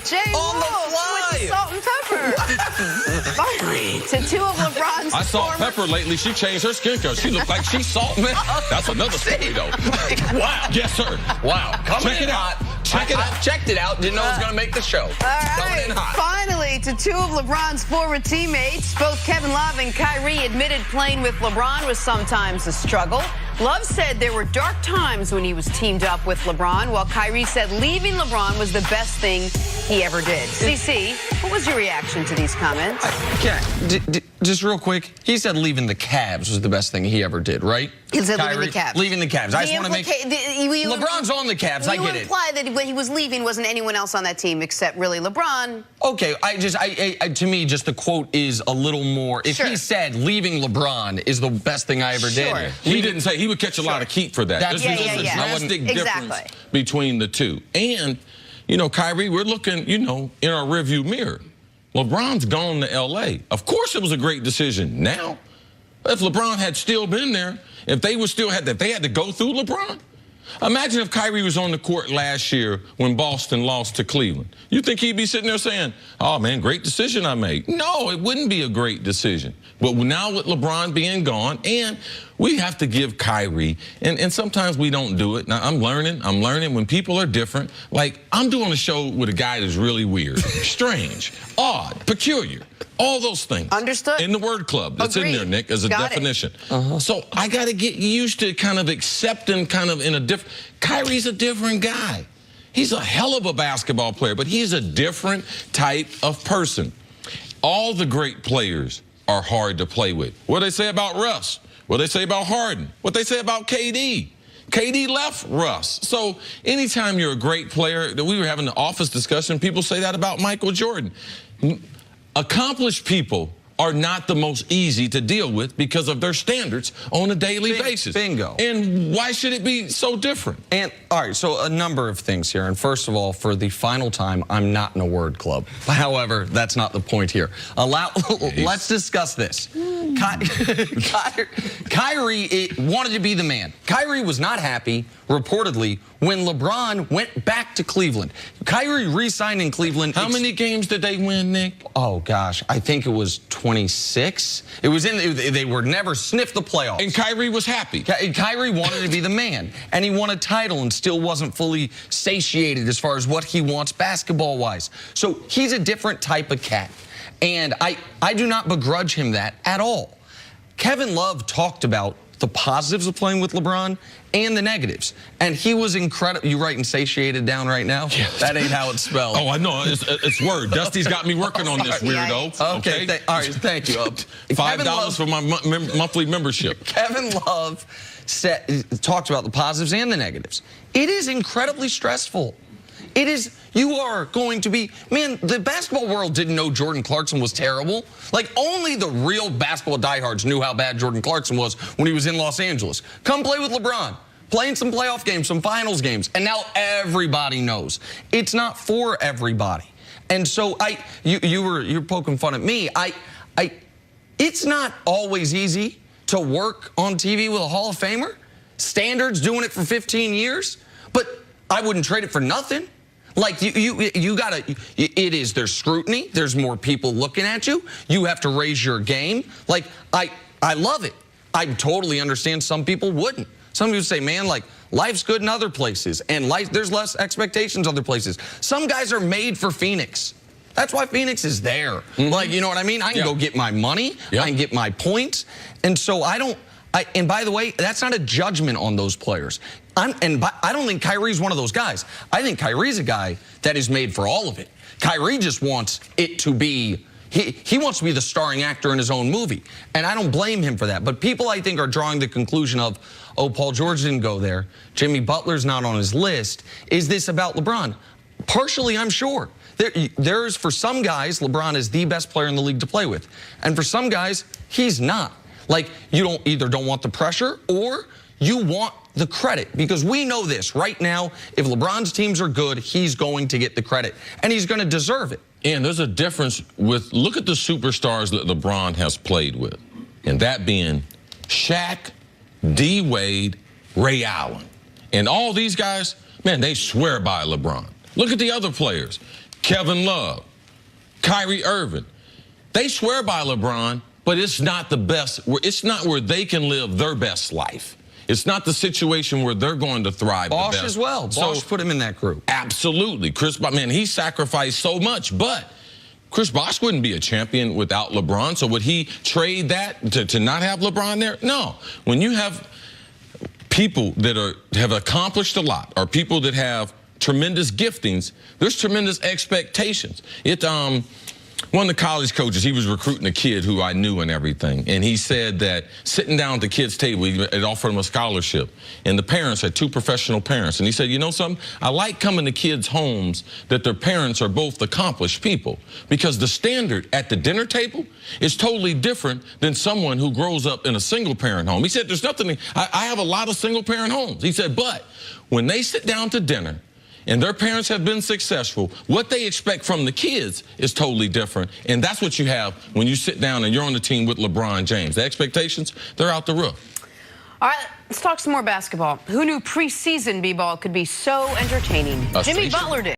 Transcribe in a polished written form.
Jay On the fly. with the salt and pepper. Finally, to two of LeBron's I saw Pepper lately. She changed her skin color. She looked like she's salt, man. That's another story, though. Wow. Yes, sir. Wow. Coming Check in it out. hot. Check it out. I checked it out. Didn't know it was going to make the show. Coming in hot. Finally, to two of LeBron's former teammates, both Kevin Love and Kyrie admitted playing with LeBron was sometimes a struggle. Love said there were dark times when he was teamed up with LeBron, while Kyrie said leaving LeBron was the best thing he ever did. CC, what was your reaction to these comments? Just real quick, he said leaving the Cavs was the best thing he ever did, right? He said leaving the Cavs. Leaving the Cavs. I just want to make... LeBron's on the Cavs, I get it. You imply that when he was leaving wasn't anyone else on that team except really LeBron. Okay, to me, just the quote is a little more... If he said leaving LeBron is the best thing I ever did... He didn't say he would catch a lot of heat for that. This is a drastic difference between the two. And, you know, Kyrie, we're looking, you know, in our rearview mirror. LeBron's gone to L.A. Of course it was a great decision. Now, if LeBron had still been there, if they had to go through LeBron, imagine if Kyrie was on the court last year when Boston lost to Cleveland. You think he'd be sitting there saying, oh, man, great decision I made? No, it wouldn't be a great decision. But now with LeBron being gone, and we have to give Kyrie, and sometimes we don't do it. Now, I'm learning when people are different. Like, I'm doing a show with a guy that's really weird, strange, odd, peculiar, all those things. Understood. In the word club. That's in there, Nick, as a definition. So I got to get used to kind of accepting kind of in a different... Kyrie's a different guy. He's a hell of a basketball player, but he's a different type of person. All the great players are hard to play with. What they say about Russ? What they say about Harden? What they say about KD? KD left Russ. So anytime you're a great player, we were having the office discussion, people say that about Michael Jordan. Accomplished people are not the most easy to deal with because of their standards on a daily basis. Bingo. And why should it be so different? And, all right, so a number of things here. And first of all, for the final time, I'm not in a word club. However, that's not the point here. Let's discuss this. Kyrie wanted to be the man. Kyrie was not happy, reportedly, when LeBron went back to Cleveland. Kyrie re-signed in Cleveland. How many games did they win, Nick? Oh, gosh, I think it was 26. It was they were never sniffed the playoffs. And Kyrie was happy. Kyrie wanted to be the man, and he won a title and still wasn't fully satiated as far as what he wants basketball-wise. So he's a different type of cat, and I do not begrudge him that at all. Kevin Love talked about the positives of playing with LeBron and the negatives. And he was incredible. You writing satiated down right now? Yeah. That ain't how it's spelled. Oh, I know. It's word. Dusty's got me working on this, weirdo. Okay. All right, thank you. $5 for my monthly membership. Kevin Love talked about the positives and the negatives. It is incredibly stressful. It is, you are going to be, man, the basketball world didn't know Jordan Clarkson was terrible. Like, only the real basketball diehards knew how bad Jordan Clarkson was when he was in Los Angeles. Come play with LeBron, playing some playoff games, some finals games, and now everybody knows. It's not for everybody. And so you're poking fun at me. It's not always easy to work on TV with a Hall of Famer. Standards doing it for 15 years, but I wouldn't trade it for nothing. Like, you gotta, there's scrutiny, there's more people looking at you, you have to raise your game. Like, I love it. I totally understand some people wouldn't. Some people say, man, like, life's good in other places, and there's less expectations other places. Some guys are made for Phoenix. That's why Phoenix is there. Like, you know what I mean? I can go get my money, I can get my points, and so and by the way, that's not a judgment on those players. I don't think Kyrie's one of those guys. I think Kyrie's a guy that is made for all of it. Kyrie just wants it to be, he wants to be the starring actor in his own movie. And I don't blame him for that. But people, I think, are drawing the conclusion of, oh, Paul George didn't go there. Jimmy Butler's not on his list. Is this about LeBron? Partially, I'm sure. There's, for some guys, LeBron is the best player in the league to play with. And for some guys, he's not. Like, you either don't want the pressure or you want the credit, because we know this right now. If LeBron's teams are good, he's going to get the credit, and he's going to deserve it. And there's a difference with, look at the superstars that LeBron has played with, and that being Shaq, D. Wade, Ray Allen. And all these guys, man, they swear by LeBron. Look at the other players. Kevin Love, Kyrie Irving. They swear by LeBron, but it's not the best. It's not where they can live their best life. It's not the situation where they're going to thrive. Bosh as well. Bosh put him in that group. Absolutely. Chris, man, he sacrificed so much, but Chris Bosh wouldn't be a champion without LeBron. So would he trade that to not have LeBron there? No. When you have people that have accomplished a lot, or people that have tremendous giftings, there's tremendous expectations. One of the college coaches, he was recruiting a kid who I knew and everything, and he said that sitting down at the kid's table, it offered him a scholarship, and the parents had 2 professional parents, and he said, you know something, I like coming to kids' homes that their parents are both accomplished people, because the standard at the dinner table is totally different than someone who grows up in a single-parent home. He said, there's nothing, I have a lot of single-parent homes. He said, but when they sit down to dinner, and their parents have been successful, what they expect from the kids is totally different. And that's what you have when you sit down and you're on the team with LeBron James. The expectations, they're out the roof. All right, let's talk some more basketball. Who knew preseason B-ball could be so entertaining? Jimmy Butler did.